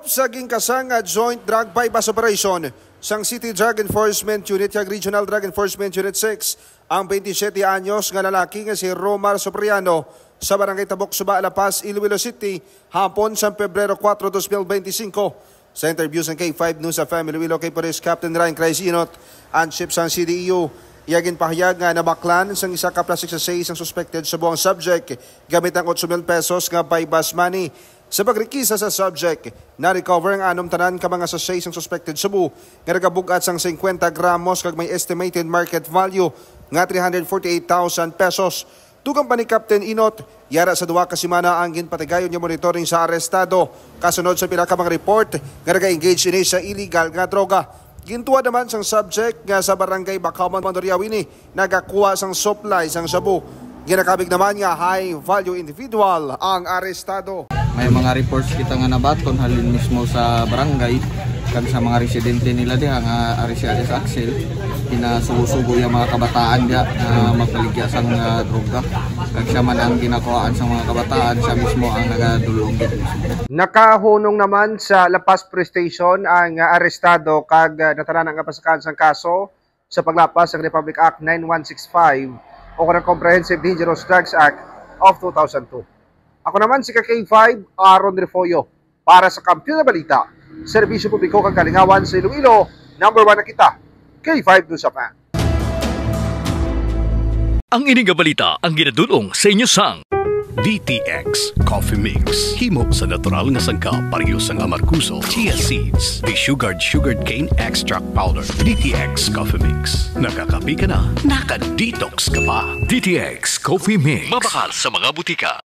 Sakop sa ginkasanga Joint Drug Bypass Operation sang City Drug Enforcement Unit kag Regional Drug Enforcement Unit 6 ang 27 anyos nga lalaki nga si Romar Sopriano sa Barangay Tabok, Suba, La Paz, Iloilo City hapon sa Pebrero 4, 2025. Sa interview sa K5 News sa Family Iloilo kay Police Captain Ryan Craisinot ang chief sang CDEU iyagin pahayag nga nabaklan sang isa ka plastic sa ang suspected sa buong subject gamit ang 8,000 pesos nga bypass money. Sa pagrikisa sa subject, na-recover ang anom tanan ka mga sachet ang suspected sabu nga nagabugat sang 50 gramos kag may estimated market value nga 348,000 pesos. Tugang pa ni Captain Inot, yara sa duwa ka semana ang ginpatigayon niya monitoring sa arestado kasunod sa pila ka mga report nga naga-engage ini sa illegal nga droga. Gintuwa naman sang subject nga sa barangay Bakawan, Mandoriawini nagakuha sang supply sang sabu. Ginakabig naman nga high value individual ang arestado. May mga reports kita nga nabaton halin mismo sa barangay kan sa mga residente nila diha nga ari si Alice Axel pinasusugo yung mga kabataan diha na magpaligya sang droga. Kag siya man ang ginakuhaan sa mga kabataan, siya mismo ang nagadulong dito. Nakahunong naman sa La Paz Police Station ang arestado kag natanan ang kapasakan sang kaso sa paglapas sa Republic Act 9165 o kanang Comprehensive Dangerous Drugs Act of 2002. Ako naman si K5 Aaron Refoyo para sa Kampiyon na Balita, Serbisyo Publiko kang Kalingawan sa Iloilo, number 1 na kita, K5 News of Man. Ang ining balita ang ginadulong sa inyo sang DTX Coffee Mix. Himo sa natural nga sangka pareho sang amarkuso, chia seeds, sugared cane extract powder. DTX Coffee Mix. Nakakapi ka na, naka-detox ka pa. DTX Coffee Mix. Mabakal sa mga butika.